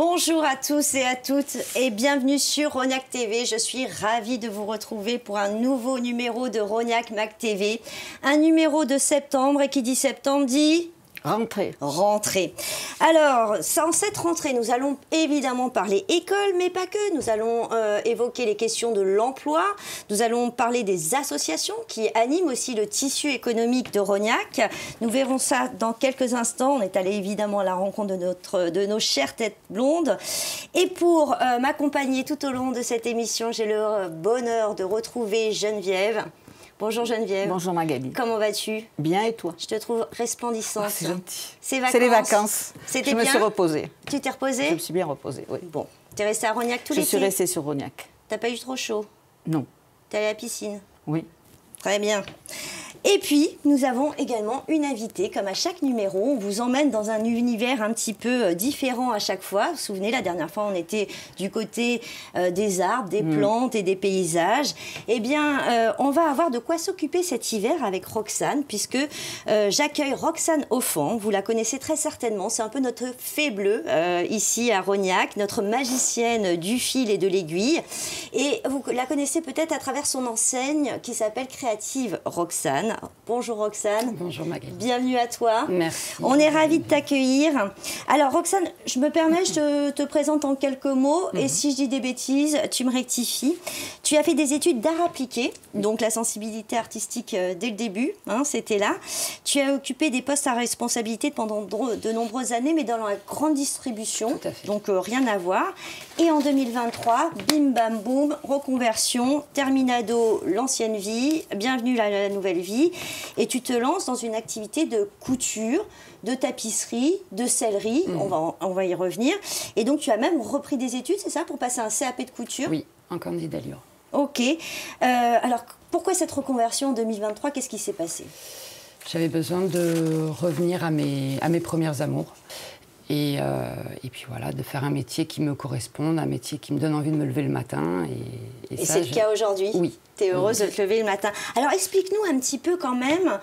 Bonjour à tous et à toutes et bienvenue sur Rognac TV. Je suis ravie de vous retrouver pour un nouveau numéro de Rognac Mag TV. Un numéro de septembre et qui dit septembre dit... Rentrée. Rentrée. Alors, en cette rentrée, nous allons évidemment parler école, mais pas que. Nous allons évoquer les questions de l'emploi. Nous allons parler des associations qui animent aussi le tissu économique de Rognac. Nous verrons ça dans quelques instants. On est allé évidemment à la rencontre de nos chères têtes blondes. Et pour m'accompagner tout au long de cette émission, j'ai le bonheur de retrouver Geneviève. Bonjour Geneviève. Bonjour Magali. Comment vas-tu? Bien et toi? Je te trouve resplendissante. C'est gentil. C'est les vacances. C'était bien? Je me suis reposée. Tu t'es reposée? Je me suis bien reposée, oui. Bon. T'es restée à Rognac tout l'été? Je suis restée sur Rognac. T'as pas eu trop chaud? Non. T'es allée à la piscine? Oui. Très bien. Et puis, nous avons également une invitée. Comme à chaque numéro, on vous emmène dans un univers un petit peu différent à chaque fois. Vous vous souvenez, la dernière fois, on était du côté des arbres, des plantes et des paysages. Eh bien, on va avoir de quoi s'occuper cet hiver avec Roxane, puisque j'accueille Roxane Offan. Vous la connaissez très certainement. C'est un peu notre fée bleue ici à Rognac, notre magicienne du fil et de l'aiguille. Et vous la connaissez peut-être à travers son enseigne qui s'appelle Créative Roxane. Bonjour Roxane. Bonjour Magali. Bienvenue à toi. Merci. On est ravis de t'accueillir. Alors Roxane, je me permets, je te présente en quelques mots et si je dis des bêtises, tu me rectifies. Tu as fait des études d'art appliqué, donc la sensibilité artistique dès le début, hein, c'était là. Tu as occupé des postes à responsabilité pendant de nombreuses années, mais dans la grande distribution, tout à fait. Donc rien à voir. Et en 2023, bim bam boum, reconversion, terminado, l'ancienne vie, bienvenue à la nouvelle vie. Et tu te lances dans une activité de couture, de tapisserie, de sellerie, on va y revenir. Et donc tu as même repris des études, c'est ça, pour passer un CAP de couture? Oui, en candidat libre. Ok. Alors pourquoi cette reconversion en 2023? Qu'est-ce qui s'est passé? J'avais besoin de revenir à mes premiers amours. Et puis voilà, de faire un métier qui me corresponde, un métier qui me donne envie de me lever le matin. Et c'est le cas aujourd'hui? Oui. Tu es heureuse de te lever le matin. Alors explique-nous un petit peu quand même,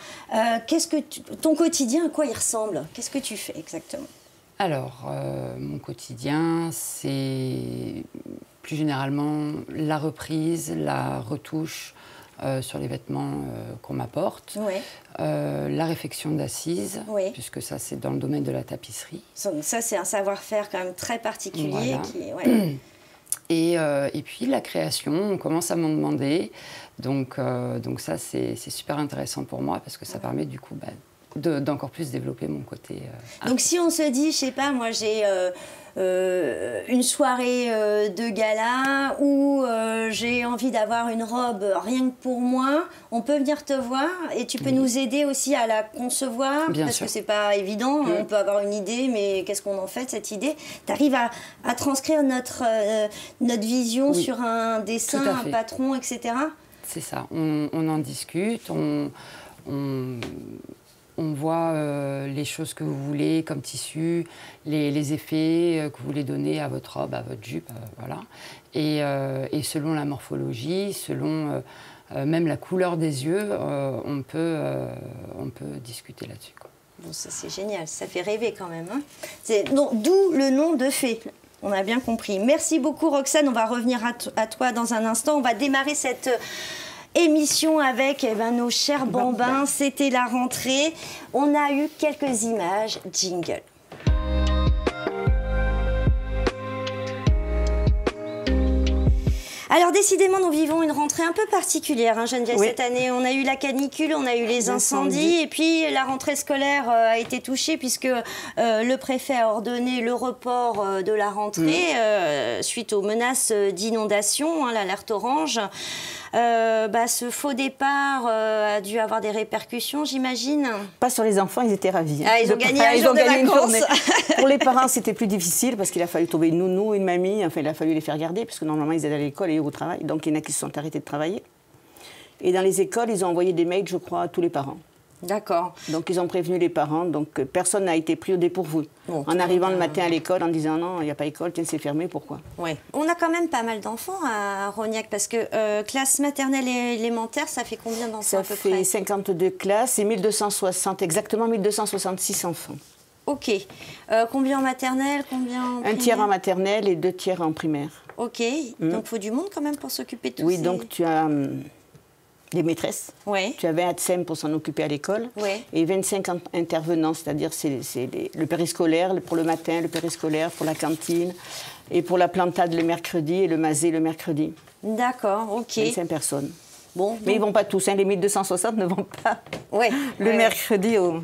ton quotidien, à quoi il ressemble? Qu'est-ce que tu fais exactement? Alors, mon quotidien, c'est plus généralement la reprise, la retouche sur les vêtements qu'on m'apporte, la réfection d'assises, puisque ça c'est dans le domaine de la tapisserie. Ça c'est un savoir-faire quand même très particulier. Voilà. Et puis la création, on commence à m'en demander, donc ça c'est super intéressant pour moi parce que ça permet du coup d'encore plus développer mon côté. Donc si on se dit, je sais pas, moi j'ai une soirée de gala où j'ai envie d'avoir une robe rien que pour moi, on peut venir te voir et tu peux nous aider aussi à la concevoir. Bien parce sûr. Que c'est pas évident, on peut avoir une idée, mais qu'est-ce qu'on en fait de cette idée? Tu arrives à transcrire notre vision sur un dessin, un patron, etc. C'est ça, on en discute, on voit les choses que vous voulez comme tissu, les effets que vous voulez donner à votre robe, à votre jupe, voilà. Et selon la morphologie, selon même la couleur des yeux, on peut discuter là-dessus. Bon, ça c'est génial, ça fait rêver quand même. Hein. D'où le nom de fée. On a bien compris. Merci beaucoup Roxane, on va revenir à toi dans un instant. On va démarrer cette émission avec nos chers bambins. C'était la rentrée. On a eu quelques images. Jingle. Alors décidément, nous vivons une rentrée un peu particulière, hein, Geneviève, cette année. On a eu la canicule, on a eu les incendies, et puis la rentrée scolaire a été touchée puisque le préfet a ordonné le report de la rentrée suite aux menaces d'inondation, hein, l'alerte orange. Ce faux départ a dû avoir des répercussions, j'imagine. Pas sur les enfants, ils étaient ravis. Ah, ils ont gagné un jour de vacances. Pour les parents, c'était plus difficile parce qu'il a fallu trouver une nounou, une mamie. Enfin, il a fallu les faire garder parce que normalement, ils étaient à l'école et au travail. Donc, il y en a qui se sont arrêtés de travailler. Et dans les écoles, ils ont envoyé des mails, je crois, à tous les parents. D'accord. Donc, ils ont prévenu les parents. Donc, personne n'a été pris au dépourvu. Bon, en arrivant le matin à l'école, en disant non, il n'y a pas école, tiens, c'est fermé, pourquoi? Ouais. On a quand même pas mal d'enfants à Rognac parce que classe maternelle et élémentaire, ça fait combien d'enfants à peu près? Ça fait 52 classes et 1260, exactement 1266 enfants. Ok. Combien en maternelle, combien en primaire? Un tiers en maternelle et 2 tiers en primaire. Ok. Donc, il faut du monde quand même pour s'occuper de tout ça. Oui, donc tu as des maîtresses. Ouais. Tu as 20 ATSEM pour s'en occuper à l'école. Ouais. Et 25 intervenants, c'est-à-dire le périscolaire pour le matin, le périscolaire pour la cantine, et pour la plantade le mercredi et le masé le mercredi. D'accord, ok. 25 personnes. Bon, donc... Mais ils ne vont pas tous, hein, les 1260 ne vont pas ouais, le mercredi au...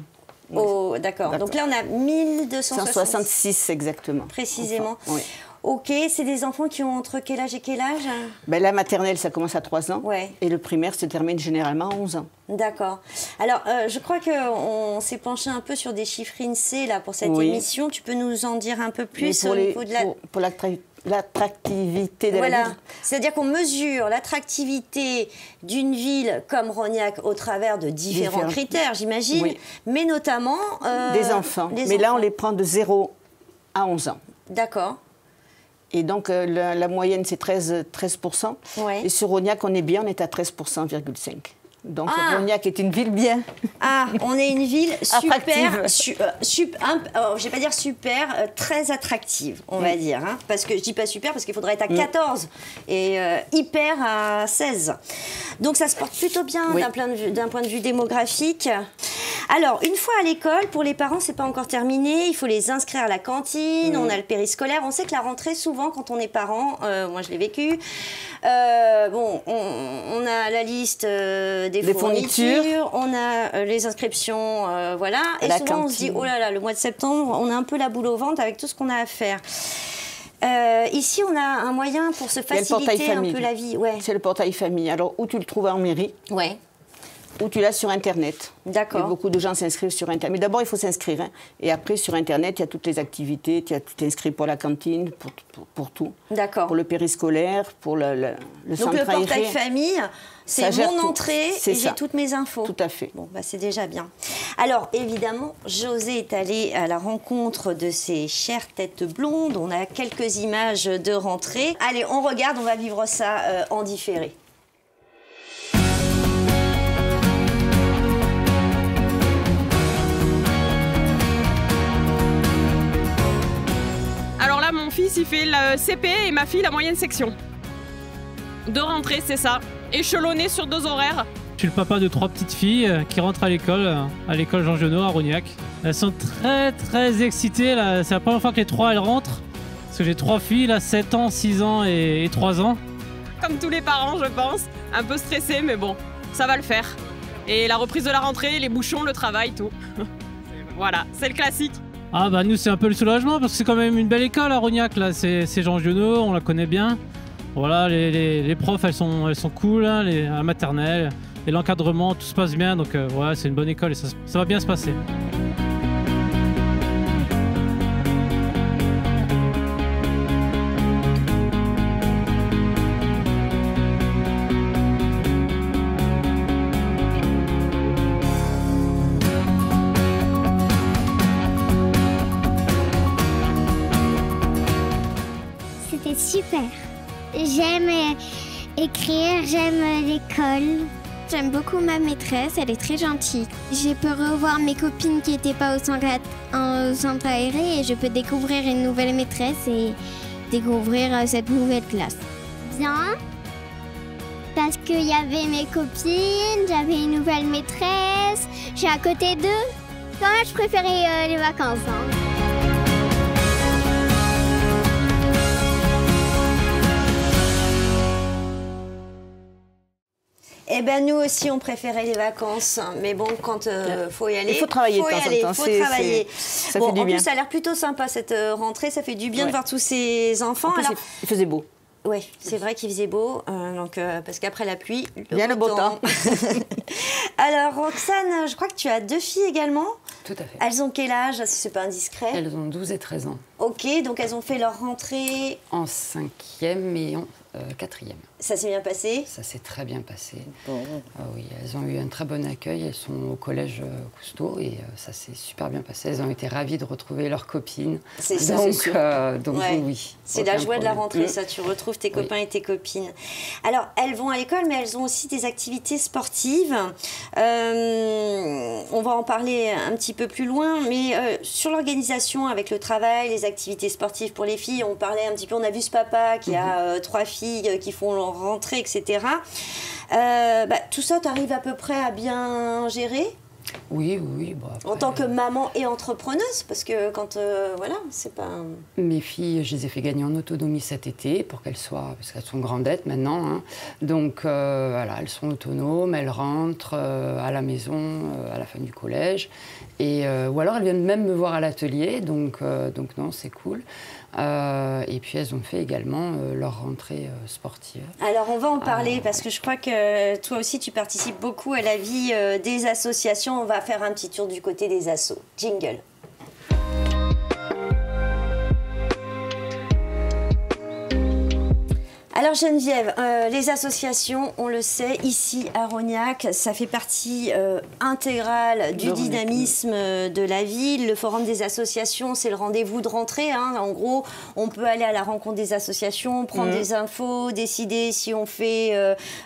Oh, d'accord. Donc là, on a 1266. 166 exactement. Précisément. Enfin, oui. Ok, c'est des enfants qui ont entre quel âge et quel âge? Ben, la maternelle, ça commence à 3 ans. Ouais. Et le primaire se termine généralement à 11 ans. D'accord. Alors, je crois qu'on s'est penché un peu sur des chiffres INSEE là, pour cette émission. Tu peux nous en dire un peu plus au niveau de la... Pour l'attractivité de la ville. C'est-à-dire qu'on mesure l'attractivité d'une ville comme Rognac au travers de différents critères, j'imagine, oui. Mais notamment... des enfants. Mais là, on les prend de 0 à 11 ans. D'accord. Et donc, la moyenne, c'est 13%. Ouais. Et sur Rognac, on est bien, on est à 13,5%. Donc, Rognac est une ville bien. Ah, on est une ville super, je vais pas dire super, très attractive, on va dire. Hein, parce que je dis pas super, parce qu'il faudrait être à 14 et hyper à 16. Donc, ça se porte plutôt bien d'un point de vue démographique. Alors, une fois à l'école, pour les parents, c'est pas encore terminé. Il faut les inscrire à la cantine, on a le périscolaire. On sait que la rentrée, souvent, quand on est parent, moi je l'ai vécu, bon, on a la liste des fournitures, on a les inscriptions, voilà. Et souvent, cantine. On se dit, oh là là, le mois de septembre, on a un peu la boule au ventre avec tout ce qu'on a à faire. Ici, on a un moyen pour se faciliter un peu la vie. Ouais. C'est le portail famille. Alors, où tu le trouves en mairie, ou tu l'as sur Internet. D'accord. Beaucoup de gens s'inscrivent sur Internet. Mais d'abord, il faut s'inscrire. Hein. Et après, sur Internet, il y a toutes les activités. Tu t'inscris pour la cantine, pour tout. D'accord. Pour le périscolaire, pour le centre Donc, le portail famille, c'est mon entrée et j'ai toutes mes infos. Tout à fait. Bon, bah, c'est déjà bien. Alors, évidemment, José est allée à la rencontre de ces chères têtes blondes. On a quelques images de rentrée. Allez, on regarde, on va vivre ça en différé. Mon fils, il fait le CP et ma fille la moyenne section. 2 rentrées, c'est ça. Échelonné sur 2 horaires. Je suis le papa de 3 petites filles qui rentrent à l'école Jean Genot à Rognac. Elles sont très excitées. C'est la première fois que les 3 elles rentrent. Parce que j'ai 3 filles, là, 7 ans, 6 ans et 3 ans. Comme tous les parents, je pense. Un peu stressés, mais bon, ça va le faire. Et la reprise de la rentrée, les bouchons, le travail, tout. Voilà, c'est le classique. Ah bah nous c'est un peu le soulagement parce que c'est quand même une belle école à Rognac là, c'est Jean Genot, on la connaît bien. Voilà, les profs elles sont cool, hein, à la maternelle, et l'encadrement, tout se passe bien, donc ouais, c'est une bonne école et ça va bien se passer. Super. J'aime écrire, j'aime l'école. J'aime beaucoup ma maîtresse, elle est très gentille. Je peux revoir mes copines qui n'étaient pas au centre aéré et je peux découvrir une nouvelle maîtresse et découvrir cette nouvelle classe. Bien, parce qu'il y avait mes copines, j'avais une nouvelle maîtresse, je suis à côté d'eux. Quand même, je préférais les vacances. Hein. Eh ben nous aussi on préférait les vacances, mais bon quand faut y aller, il faut travailler de temps en temps. Faut travailler. Ça bon, fait du en bien. plus ça a l'air plutôt sympa cette rentrée, ça fait du bien de voir tous ces enfants. En plus, alors, il faisait beau. Oui, c'est vrai qu'il faisait beau, donc, parce qu'après la pluie, le beau temps. Alors Roxane, je crois que tu as 2 filles également. Tout à fait. Elles ont quel âge, si c'est pas indiscret? Elles ont 12 et 13 ans. Ok, donc elles ont fait leur rentrée... En 5e et en 4e. Ça s'est bien passé? Ça s'est très bien passé. Bon. Oui, elles ont eu un très bon accueil. Elles sont au collège Cousteau et ça s'est super bien passé. Elles ont été ravies de retrouver leurs copines. C'est ça, donc ouais. oui. C'est la joie de la rentrée, ça. Tu retrouves tes copains et tes copines. Alors, elles vont à l'école, mais elles ont aussi des activités sportives. On va en parler un petit peu plus loin, mais sur l'organisation avec le travail, les activités sportives pour les filles, on parlait un petit peu, on a vu ce papa qui a 3 filles qui font leur rentrée, etc. Tout ça, tu arrives à peu près à bien gérer? Oui. Bon, après, en tant que maman et entrepreneuse, parce que quand, voilà, c'est pas... Mes filles, je les ai fait gagner en autonomie cet été pour qu'elles soient, parce qu'elles sont grandettes maintenant, hein. Donc voilà, elles sont autonomes, elles rentrent à la maison à la fin du collège, et ou alors elles viennent même me voir à l'atelier, donc non, c'est cool. Et puis elles ont fait également leur rentrée sportive. Alors on va en parler parce que je crois que toi aussi tu participes beaucoup à la vie des associations. On va faire un petit tour du côté des assos. Jingle. Alors Geneviève, les associations, on le sait, ici à Rognac, ça fait partie intégrale du dynamisme de la ville. Le forum des associations, c'est le rendez-vous de rentrée, hein. En gros, on peut aller à la rencontre des associations, prendre des infos, décider si on fait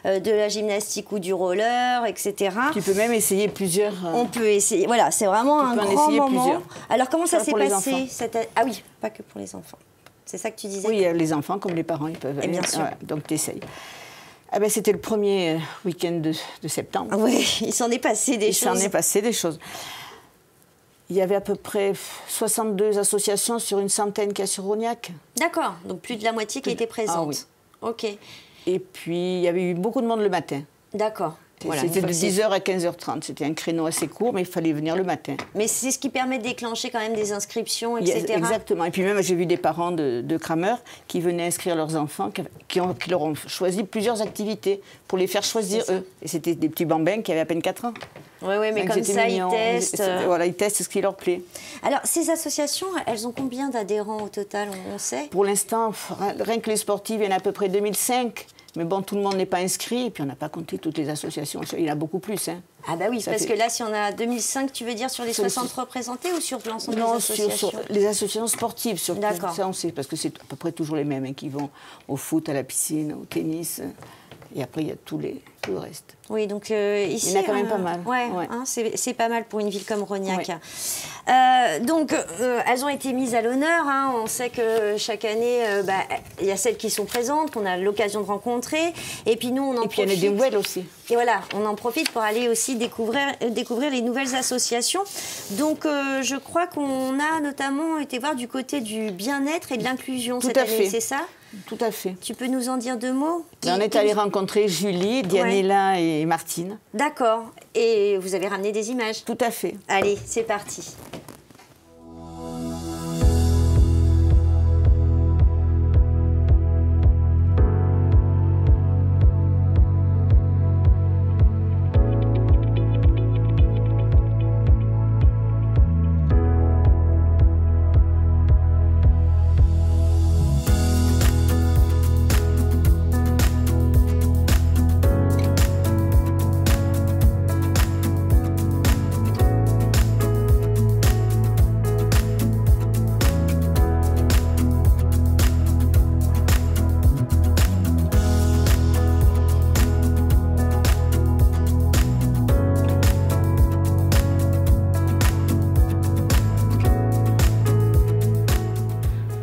de la gymnastique ou du roller, etc. Tu peux même essayer plusieurs... On peut essayer, voilà, c'est vraiment un grand moment. Plusieurs. Alors comment ça s'est passé cette... Ah oui, pas que pour les enfants. C'est ça que tu disais? Oui, les enfants, comme les parents, ils peuvent... Et bien sûr. Ouais, donc, tu essayes. Ah ben, c'était le premier week-end de septembre. Oui, il s'en est passé des choses. Il s'en est passé des choses. Il y avait à peu près 62 associations sur une centaine qu'il y a sur Rognac. D'accord, donc plus de la moitié qui était présente. Ah oui. Ok. Et puis, il y avait eu beaucoup de monde le matin. D'accord. Voilà, c'était de 10h à 15h30. C'était un créneau assez court, mais il fallait venir le matin. Mais c'est ce qui permet de déclencher quand même des inscriptions, etc. Exactement. Et puis même, j'ai vu des parents de crameurs qui venaient inscrire leurs enfants, qui leur ont choisi plusieurs activités pour les faire choisir eux. Et c'était des petits bambins qui avaient à peine 4 ans. Oui, mais comme ça, mignons. Ils testent. Voilà, ils testent ce qui leur plaît. Alors, ces associations, elles ont combien d'adhérents au total, on sait? Pour l'instant, rien que les sportives, il y en a à peu près 2005. Mais bon, tout le monde n'est pas inscrit, et puis on n'a pas compté toutes les associations. Il y en a beaucoup plus. Hein. Ah bah oui, parce que là, si on a 2005, tu veux dire sur les 60 représentés ou sur l'ensemble des associations? sur les associations sportives. D'accord. Ça, on sait, parce que c'est à peu près toujours les mêmes qui vont au foot, à la piscine, au tennis. Et après, il y a tout le reste. Oui, donc ici... Il y en a quand même pas mal. Ouais. Hein, c'est pas mal pour une ville comme Rognac. Ouais. Donc, elles ont été mises à l'honneur. Hein. On sait que chaque année, il y a celles qui sont présentes, qu'on a l'occasion de rencontrer. Et puis nous, on en profite. Et puis il y en a des nouvelles aussi. Et voilà, on en profite pour aller aussi découvrir les nouvelles associations. Donc, je crois qu'on a notamment été voir du côté du bien-être et de l'inclusion cette année, c'est ça? Tout à fait. Tu peux nous en dire 2 mots? On est allé rencontrer Julie, Dianella et Martine. D'accord. Et vous avez ramené des images? Tout à fait. Allez, c'est parti.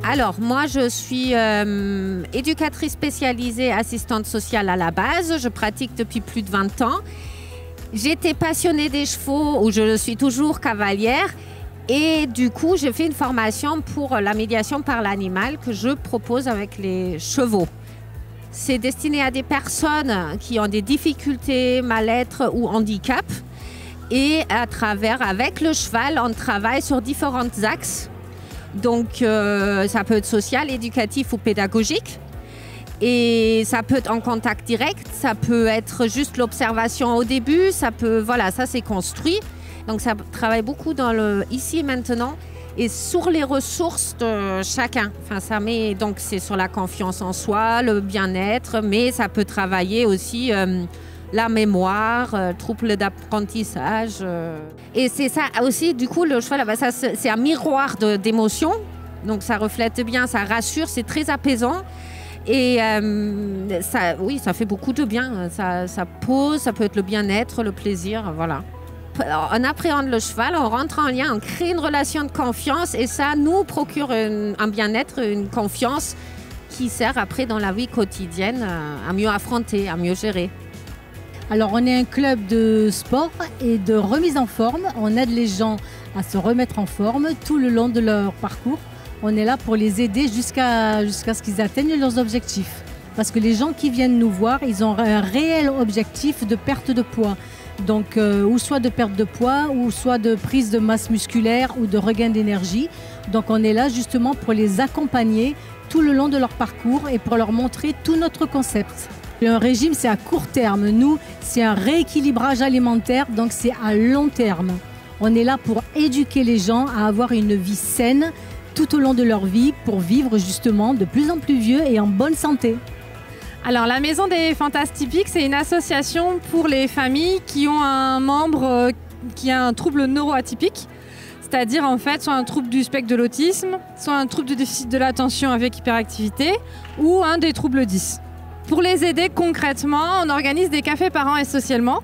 Alors, moi, je suis éducatrice spécialisée, assistante sociale à la base. Je pratique depuis plus de 20 ans. J'étais passionnée des chevaux, où je le suis toujours, cavalière. Et du coup, j'ai fait une formation pour la médiation par l'animal que je propose avec les chevaux. C'est destiné à des personnes qui ont des difficultés, mal-être ou handicap. Et avec le cheval, on travaille sur différents axes. Donc, ça peut être social, éducatif ou pédagogique. Et ça peut être en contact direct, ça peut être juste l'observation au début, ça peut, voilà, ça c'est construit. Donc, ça travaille beaucoup dans le ici et maintenant. et sur les ressources de chacun. Enfin, ça met, donc c'est sur la confiance en soi, le bien-être, mais ça peut travailler aussi la mémoire, troubles d'apprentissage. Et c'est ça aussi, du coup, le cheval, ça, c'est un miroir d'émotions. Donc ça reflète bien, ça rassure, c'est très apaisant. Et ça, oui, ça fait beaucoup de bien. Ça pose, ça peut être le bien-être, le plaisir, voilà. Alors, on appréhende le cheval, on rentre en lien, on crée une relation de confiance et ça nous procure un bien-être, une confiance qui sert après dans la vie quotidienne à mieux affronter, à mieux gérer. Alors on est un club de sport et de remise en forme. On aide les gens à se remettre en forme tout le long de leur parcours. On est là pour les aider jusqu'à ce qu'ils atteignent leurs objectifs. Parce que les gens qui viennent nous voir, ils ont un réel objectif de perte de poids. Donc, ou soit de perte de poids, ou soit de prise de masse musculaire ou de regain d'énergie. Donc on est là justement pour les accompagner tout le long de leur parcours et pour leur montrer tout notre concept. Un régime, c'est à court terme. Nous, c'est un rééquilibrage alimentaire, donc c'est à long terme. On est là pour éduquer les gens à avoir une vie saine tout au long de leur vie pour vivre justement de plus en plus vieux et en bonne santé. Alors la Maison des Fantastypiques, c'est une association pour les familles qui ont un membre qui a un trouble neuroatypique, c'est-à-dire en fait soit un trouble du spectre de l'autisme, soit un trouble de déficit de l'attention avec hyperactivité ou un des troubles 10. Pour les aider concrètement, on organise des cafés parents et socialement.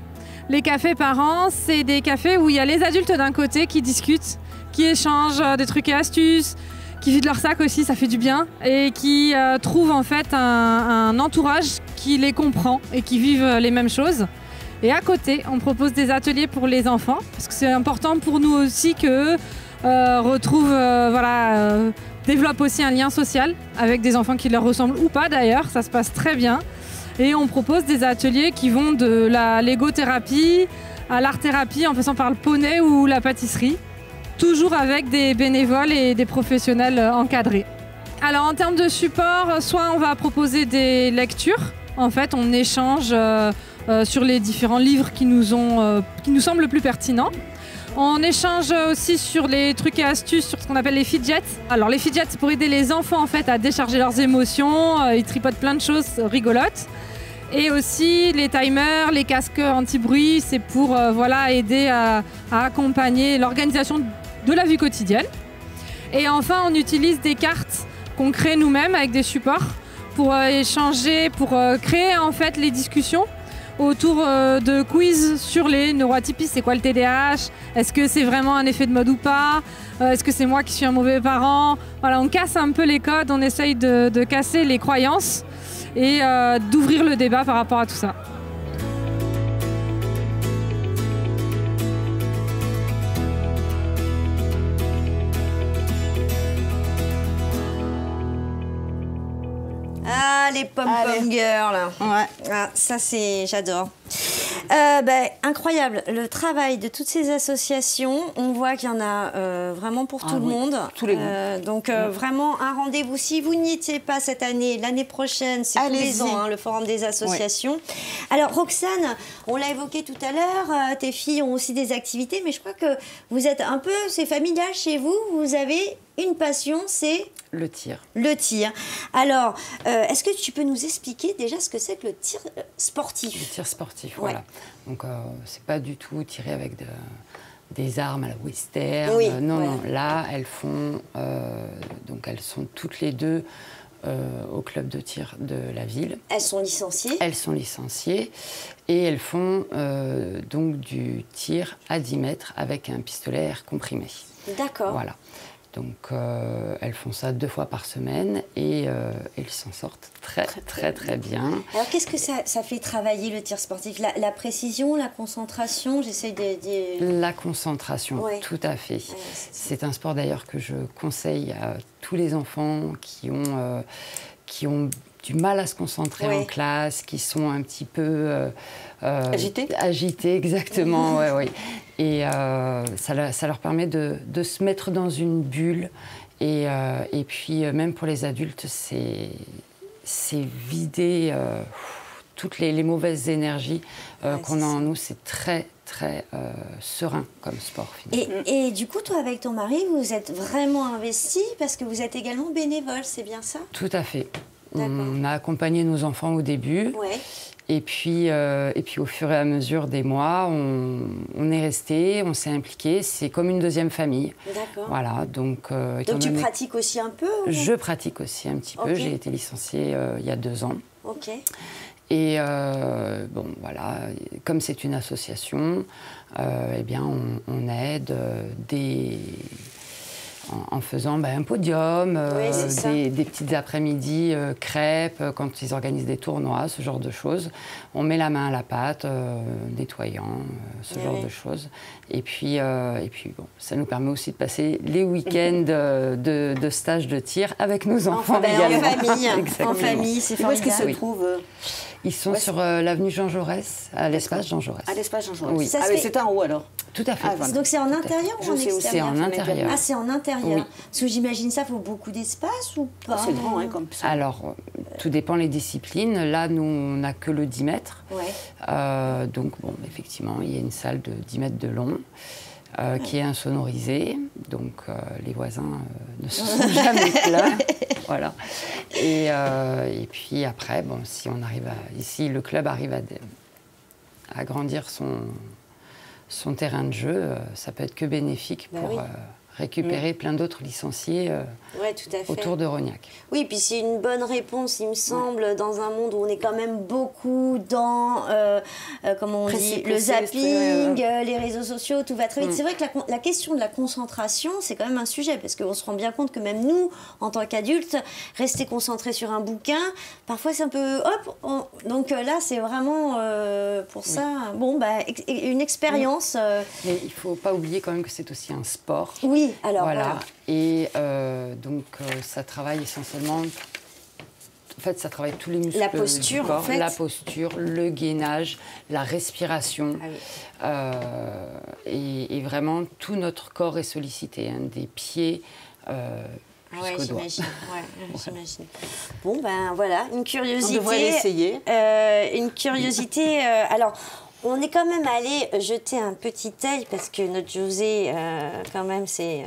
Les cafés parents, c'est des cafés où il y a les adultes d'un côté qui discutent, qui échangent des trucs et astuces, qui vident leur sac aussi, ça fait du bien, et qui trouvent en fait un entourage qui les comprend et qui vivent les mêmes choses. Et à côté, on propose des ateliers pour les enfants, parce que c'est important pour nous aussi qu'eux développent aussi un lien social avec des enfants qui leur ressemblent ou pas d'ailleurs, ça se passe très bien. Et on propose des ateliers qui vont de la légothérapie à l'art-thérapie en passant par le poney ou la pâtisserie. Toujours avec des bénévoles et des professionnels encadrés. Alors en termes de support, soit on va proposer des lectures. En fait, on échange sur les différents livres qui nous semblent le plus pertinents. On échange aussi sur les trucs et astuces, sur ce qu'on appelle les fidgets. Alors les fidgets, c'est pour aider les enfants en fait, à décharger leurs émotions. Ils tripotent plein de choses rigolotes. Et aussi les timers, les casques anti-bruit, c'est pour aider à accompagner l'organisation de la vie quotidienne. Et enfin, on utilise des cartes qu'on crée nous-mêmes avec des supports pour échanger, pour créer en fait les discussions autour de quiz sur les neuroatypies. C'est quoi le TDAH? Est-ce que c'est vraiment un effet de mode ou pas? Est-ce que c'est moi qui suis un mauvais parent? Voilà, on casse un peu les codes, on essaye de casser les croyances et d'ouvrir le débat par rapport à tout ça. Ah, les pom-pom girls. Ouais. Ah, ça, j'adore. Incroyable, le travail de toutes ces associations. On voit qu'il y en a vraiment pour tout le monde. Tous les goûts. Donc, vraiment, un rendez-vous. Si vous n'y étiez pas cette année, l'année prochaine, c'est tous les ans, le Forum des associations. Ouais. Alors, Roxane, on l'a évoqué tout à l'heure, tes filles ont aussi des activités, mais je crois que vous êtes un peu, c'est familial chez vous, vous avez une passion, c'est... Le tir. Le tir. Alors, est-ce que tu peux nous expliquer déjà ce que c'est que le tir sportif? Le tir sportif, voilà. Donc, c'est pas du tout tirer avec des armes à la western. Oui, non, là, elles font... donc, elles sont toutes les deux au club de tir de la ville. Elles sont licenciées? Elles sont licenciées. Et elles font donc du tir à 10 mètres avec un pistolet à air comprimé. D'accord. Voilà. Donc, elles font ça 2 fois par semaine et elles s'en sortent très bien. Alors, qu'est-ce que ça fait travailler le tir sportif? La précision, la concentration? J'essaie de... La concentration, tout à fait. Ouais, c'est un sport d'ailleurs que je conseille à tous les enfants qui ont du mal à se concentrer en classe, qui sont un petit peu... agités, exactement, oui. Et ça leur permet de se mettre dans une bulle. Et puis, même pour les adultes, c'est vider toutes les mauvaises énergies qu'on a en nous. C'est très, très serein comme sport. Et du coup, toi, avec ton mari, vous êtes vraiment investi parce que vous êtes également bénévole, c'est bien ça? Tout à fait. On a accompagné nos enfants au début. Ouais. Et puis, au fur et à mesure des mois, on est resté, on s'est impliqué. C'est comme une deuxième famille. D'accord. Voilà, donc tu pratiques aussi un peu? Je pratique aussi un petit peu. J'ai été licenciée il y a 2 ans. Ok. Et bon, voilà, comme c'est une association, eh bien, on aide en faisant un podium, des petites après-midi crêpes, quand ils organisent des tournois, ce genre de choses. On met la main à la pâte, nettoyant, ce genre de choses. Et puis bon, ça nous permet aussi de passer les week-ends de stage de tir avec nos enfants également. En famille, c'est formidable. Où est-ce qu'ils se trouvent? Ils sont sur l'avenue Jean Jaurès, à l'espace Jean Jaurès. À l'espace Jean Jaurès. Oui. C'est en haut alors? Tout à fait. Voilà. Donc c'est en intérieur ou en extérieur? C'est en intérieur. Ah, c'est en intérieur. Oui. Parce que j'imagine ça, il faut beaucoup d'espace ou pas? C'est grand, hein, comme ça. Alors, tout dépend les disciplines. Là, nous, on n'a que le 10 mètres. Ouais. Donc, bon, effectivement, il y a une salle de 10 mètres de long. Qui est insonorisée, donc les voisins ne se sont jamais plaints. Voilà. Et puis après, bon, si on arrive ici, le club arrive à agrandir son terrain de jeu, ça peut être que bénéfique pour récupérer plein d'autres licenciés autour de Rognac. Oui, puis c'est une bonne réponse, il me semble, dans un monde où on est quand même beaucoup dans, comment on dit, le zapping, les réseaux sociaux, tout va très vite. C'est vrai que la question de la concentration, c'est quand même un sujet, parce qu'on se rend bien compte que même nous, en tant qu'adultes, rester concentrés sur un bouquin, parfois c'est un peu, hop, donc là, c'est vraiment, pour ça, bon, une expérience. Mais il ne faut pas oublier quand même que c'est aussi un sport. Oui, alors voilà. Et donc, ça travaille essentiellement... En fait, ça travaille tous les muscles la posture, du corps. En fait. La posture, le gainage, la respiration. Et vraiment, tout notre corps est sollicité, hein, des pieds jusqu'aux doigts. J'imagine. Bon, voilà, une curiosité. On devrait l'essayer. Une curiosité... alors... On est quand même allé jeter un petit œil parce que notre José, quand même, c'est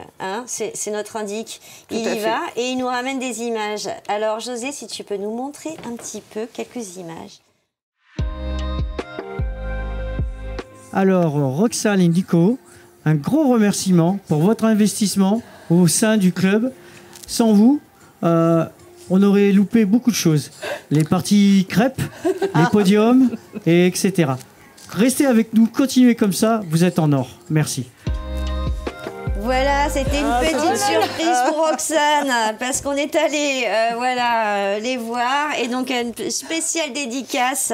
notre indique. Il y va et il nous ramène des images. Alors, José, si tu peux nous montrer un petit peu quelques images. Alors, Roxane Indico, un gros remerciement pour votre investissement au sein du club. Sans vous, on aurait loupé beaucoup de choses. Les parties crêpes, les podiums, etc. Restez avec nous, continuez comme ça, vous êtes en or. Merci. Voilà, c'était une petite surprise pour Roxane, parce qu'on est allé les voir. Et donc, une spéciale dédicace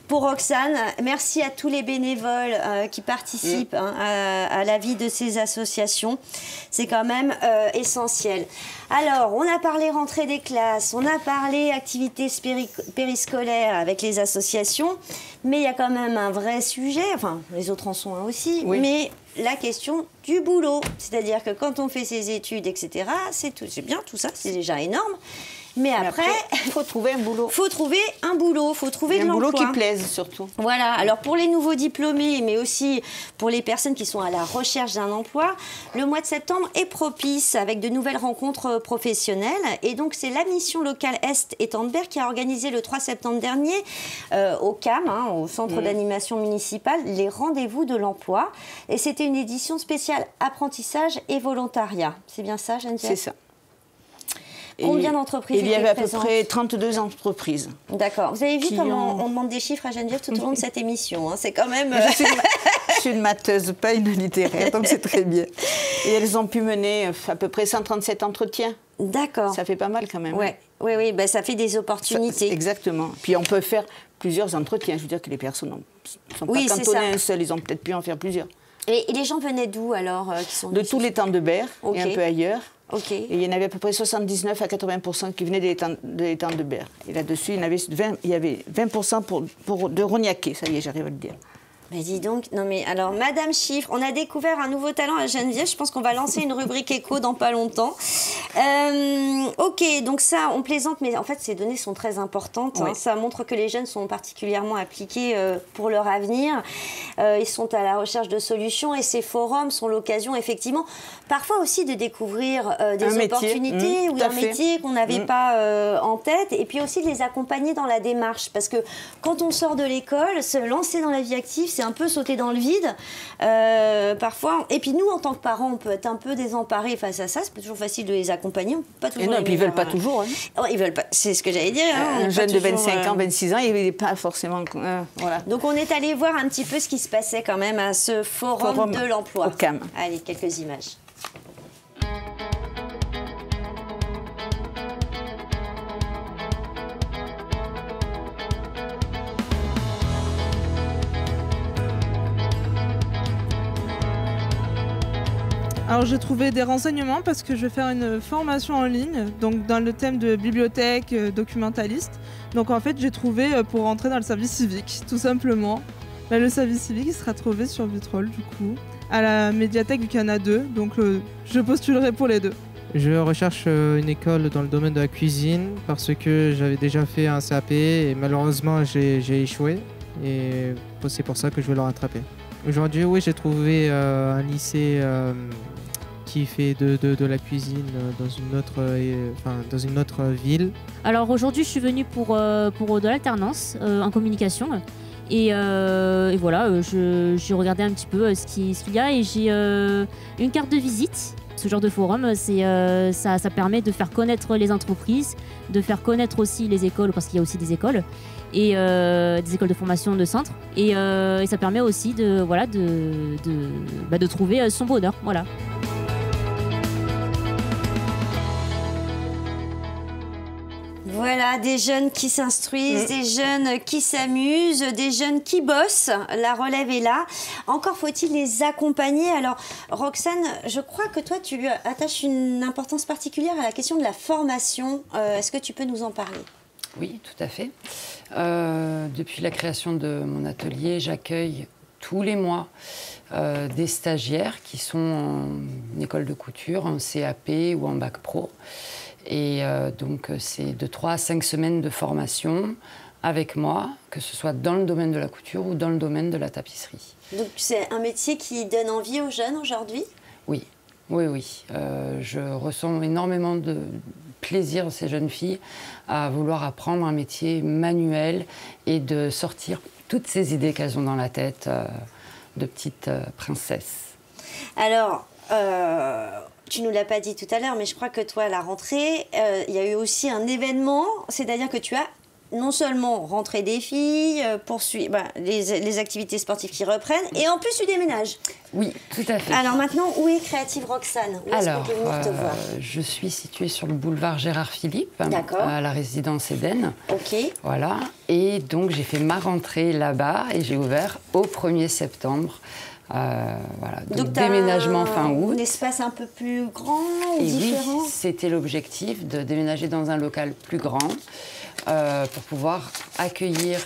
pour Roxane. Merci à tous les bénévoles qui participent à la vie de ces associations. C'est quand même essentiel. Alors, on a parlé rentrée des classes, on a parlé activités périscolaires avec les associations, mais il y a quand même un vrai sujet, enfin, les autres en sont un aussi, mais la question du boulot. C'est-à-dire que quand on fait ses études, etc., c'est bien, tout ça, c'est déjà énorme. Mais après, il faut trouver un boulot. Il faut trouver un boulot, il faut trouver de l'emploi. Un boulot qui plaise surtout. Voilà, alors pour les nouveaux diplômés, mais aussi pour les personnes qui sont à la recherche d'un emploi, le mois de septembre est propice avec de nouvelles rencontres professionnelles. Et donc c'est la mission locale Est et Tandberg qui a organisé le 3 septembre dernier au CAM, au Centre d'animation municipale, les rendez-vous de l'emploi. Et c'était une édition spéciale apprentissage et volontariat. C'est bien ça, Geneviève ? C'est ça. Combien d'entreprises étaient présentes ? Il y avait à peu près 32 entreprises. D'accord. Vous avez vu comment on demande des chiffres à Geneviève tout au long de cette émission, hein. C'est quand même... Je suis une matheuse, pas une littéraire, donc c'est très bien. Et elles ont pu mener à peu près 137 entretiens. D'accord. Ça fait pas mal quand même. Oui, ça fait des opportunités. Exactement. Puis on peut faire plusieurs entretiens. Je veux dire que les personnes ne sont pas cantonnées à un seul, ils ont peut-être pu en faire plusieurs. Et les gens venaient d'où alors De tous les Tandberg et un peu ailleurs. Okay. Et il y en avait à peu près 79 à 80% qui venaient des Tandberg. Et là-dessus, il y avait 20% de Rognacais, ça y est, j'arrive à le dire. Mais dis donc, non mais alors Madame Chiffre, on a découvert un nouveau talent à Geneviève, je pense qu'on va lancer une rubrique éco dans pas longtemps. Ok, donc ça on plaisante, mais en fait ces données sont très importantes, hein. Ça montre que les jeunes sont particulièrement appliqués pour leur avenir, ils sont à la recherche de solutions et ces forums sont l'occasion effectivement parfois aussi de découvrir des opportunités ou un métier qu'on n'avait pas en tête et puis aussi de les accompagner dans la démarche parce que quand on sort de l'école, se lancer dans la vie active, c'est un peu sauter dans le vide parfois. Et puis nous, en tant que parents, on peut être un peu désemparés face à ça. C'est pas toujours facile de les accompagner. Pas toujours. Et non, et puis ils veulent pas toujours. Hein. Oh, ils veulent pas. C'est ce que j'allais dire. Hein. Un jeune de 25 ans, 26 ans, il n'est pas forcément. Voilà. Donc on est allé voir un petit peu ce qui se passait quand même à ce forum de l'emploi. Au CAM. Allez, quelques images. Alors j'ai trouvé des renseignements parce que je vais faire une formation en ligne, donc dans le thème de bibliothèque documentaliste. Donc en fait j'ai trouvé pour rentrer dans le service civique, tout simplement. Là, le service civique il sera trouvé sur Vitrolles du coup, à la médiathèque du Canada 2, donc je postulerai pour les deux. Je recherche une école dans le domaine de la cuisine parce que j'avais déjà fait un CAP et malheureusement j'ai échoué et c'est pour ça que je veux le rattraper. Aujourd'hui, oui, j'ai trouvé un lycée qui fait de la cuisine dans une autre ville. Alors aujourd'hui, je suis venue pour de l'alternance en communication. Et voilà, j'ai regardé un petit peu ce qu'il y a et j'ai une carte de visite. Ce genre de forum, ça permet de faire connaître les entreprises, de faire connaître aussi les écoles, parce qu'il y a aussi des écoles, et des écoles de formation de centres. Et ça permet aussi de trouver son bonheur. Voilà. Voilà, des jeunes qui s'instruisent, des jeunes qui s'amusent, des jeunes qui bossent. La relève est là. Encore faut-il les accompagner. Alors, Roxane, je crois que toi, tu attaches une importance particulière à la question de la formation. Est-ce que tu peux nous en parler ? Oui, tout à fait. Depuis la création de mon atelier, j'accueille tous les mois des stagiaires qui sont en école de couture, en CAP ou en bac pro. Et donc, c'est de 3 à 5 semaines de formation avec moi, que ce soit dans le domaine de la couture ou dans le domaine de la tapisserie. Donc, c'est un métier qui donne envie aux jeunes aujourd'hui ? Oui, oui, oui. Je ressens énormément de plaisir, ces jeunes filles, à vouloir apprendre un métier manuel et de sortir toutes ces idées qu'elles ont dans la tête de petites princesses. Alors... tu ne nous l'as pas dit tout à l'heure, mais je crois que toi, à la rentrée, il y a eu aussi un événement, c'est-à-dire que tu as non seulement rentré des filles, poursuivi les activités sportives qui reprennent, et en plus tu déménages. Oui, tout à fait. Alors maintenant, où est Créative Roxane ? Où est-ce qu'on peut venir te voir ? Je suis située sur le boulevard Gérard Philippe, à la résidence Eden. Ok. Voilà, et donc j'ai fait ma rentrée là-bas et j'ai ouvert au 1er septembre. Voilà. Donc déménagement fin août. Un espace un peu plus grand ou et différent ? Oui, c'était l'objectif de déménager dans un local plus grand pour pouvoir accueillir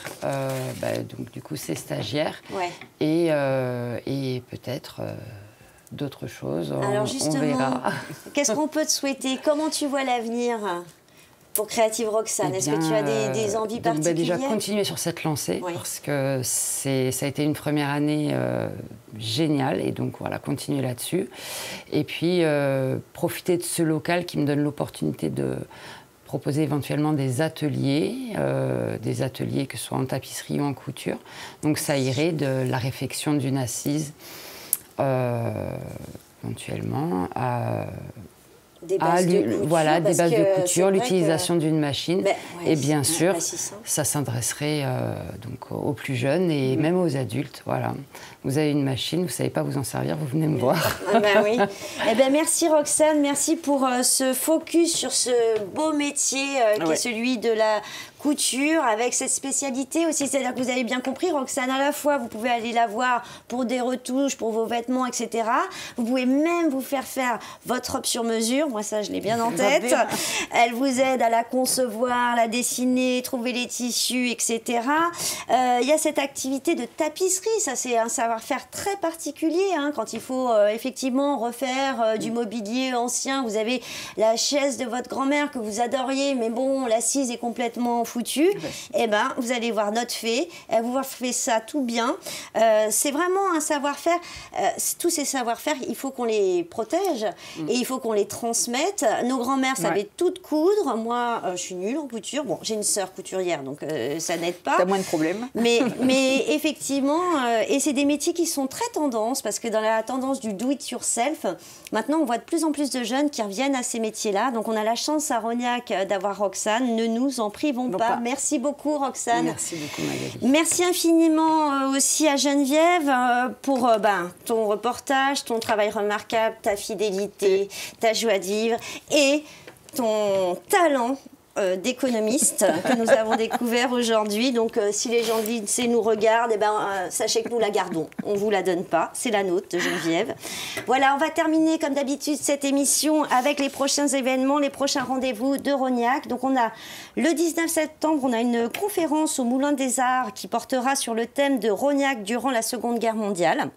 donc, du coup, ces stagiaires et peut-être d'autres choses. Alors justement, on verra. Qu'est-ce qu'on peut te souhaiter ? Comment tu vois l'avenir pour Créative Roxane? Est-ce que tu as des envies particulières? Déjà continuer sur cette lancée, parce que ça a été une première année géniale, et donc voilà, continuer là-dessus. Et puis profiter de ce local qui me donne l'opportunité de proposer éventuellement des ateliers que ce soit en tapisserie ou en couture. Donc ça irait de la réfection d'une assise éventuellement à des bases de couture, l'utilisation d'une machine. Et bien sûr, ça s'adresserait donc aux plus jeunes et même aux adultes. Voilà. Vous avez une machine, vous ne savez pas vous en servir, vous venez me voir. Oui. Merci Roxane, merci pour ce focus sur ce beau métier qui est celui de la couture avec cette spécialité aussi. C'est-à-dire que vous avez bien compris, Roxane, à la fois, vous pouvez aller la voir pour des retouches, pour vos vêtements, etc. Vous pouvez même vous faire votre robe sur mesure. Moi, ça, je l'ai bien en tête. Elle vous aide à la concevoir, la dessiner, trouver les tissus, etc. Il y a cette activité de tapisserie. Ça, c'est un savoir-faire très particulier. Hein, quand il faut effectivement refaire du mobilier ancien, vous avez la chaise de votre grand-mère que vous adoriez, mais bon, l'assise est complètement foutue. Eh ben, vous allez voir notre fée. Elle vous fait ça tout bien. C'est vraiment un savoir-faire. Tous ces savoir-faire, il faut qu'on les protège et il faut qu'on les transmette. Nos grands-mères savaient toutes coudre. Moi, je suis nulle en couture. Bon, j'ai une sœur couturière, donc ça n'aide pas. T'as moins de problèmes. Mais effectivement, et c'est des métiers qui sont très tendance, parce que dans la tendance du do-it-yourself, maintenant, on voit de plus en plus de jeunes qui reviennent à ces métiers-là. Donc, on a la chance à Rognac d'avoir Roxane. Ne nous en privons pas. Merci beaucoup, Roxane. Merci beaucoup, Magali. Merci infiniment aussi à Geneviève pour ton reportage, ton travail remarquable, ta fidélité, ta joie de vivre et ton talent d'économiste que nous avons découvert aujourd'hui. Donc, si les gens de l'INSEE nous regardent, sachez que nous la gardons. On ne vous la donne pas. C'est la nôtre de Geneviève. Voilà, on va terminer comme d'habitude cette émission avec les prochains événements, les prochains rendez-vous de Rognac. Donc, on a le 19 septembre, on a une conférence au Moulin des Arts qui portera sur le thème de Rognac durant la Seconde Guerre mondiale.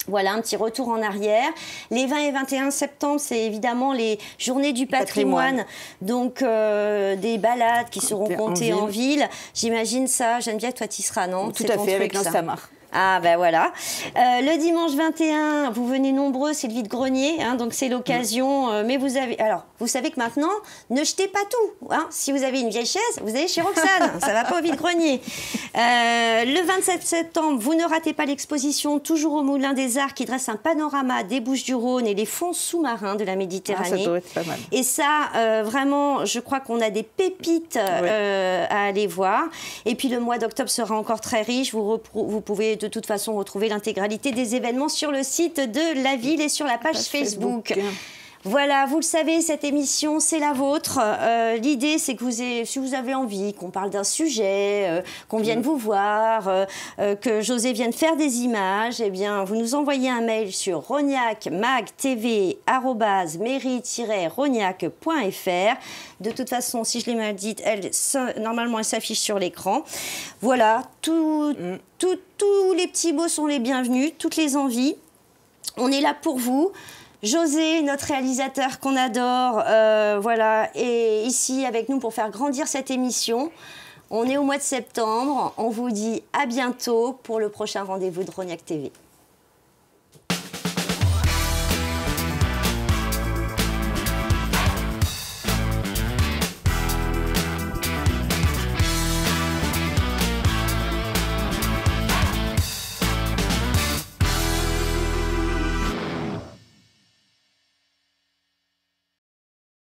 Voilà, un petit retour en arrière. Les 20 et 21 septembre, c'est évidemment les journées du patrimoine. Donc, des balades qui seront comptées en ville. J'imagine ça. Geneviève, toi, tu y seras, non? Tout à fait, avec Nostamar. Ah ben voilà. Le dimanche 21, vous venez nombreux, c'est le vide-grenier, hein, donc c'est l'occasion. Mais vous savez que maintenant, ne jetez pas tout. Hein. Si vous avez une vieille chaise, vous allez chez Roxane, ça va pas au vide-grenier. Le 27 septembre, vous ne ratez pas l'exposition, toujours au Moulin des Arts, qui dresse un panorama des Bouches-du-Rhône et les fonds sous-marins de la Méditerranée. Ah, ça doit être pas mal. Et ça, vraiment, je crois qu'on a des pépites à aller voir. Et puis le mois d'octobre sera encore très riche. Vous pouvez de toute façon retrouver l'intégralité des événements sur le site de la ville et sur la page Facebook. Voilà, vous le savez, cette émission, c'est la vôtre. L'idée, c'est que si vous avez envie qu'on parle d'un sujet, qu'on vienne vous voir, que José vienne faire des images, eh bien, vous nous envoyez un mail sur rognacmagtv@mairie-rognac.fr. De toute façon, si je l'ai mal dite, normalement, elle s'affiche sur l'écran. Voilà, tous les petits mots sont les bienvenus, toutes les envies. On est là pour vous. José, notre réalisateur qu'on adore, voilà, est ici avec nous pour faire grandir cette émission. On est au mois de septembre. On vous dit à bientôt pour le prochain rendez-vous de Rognac TV.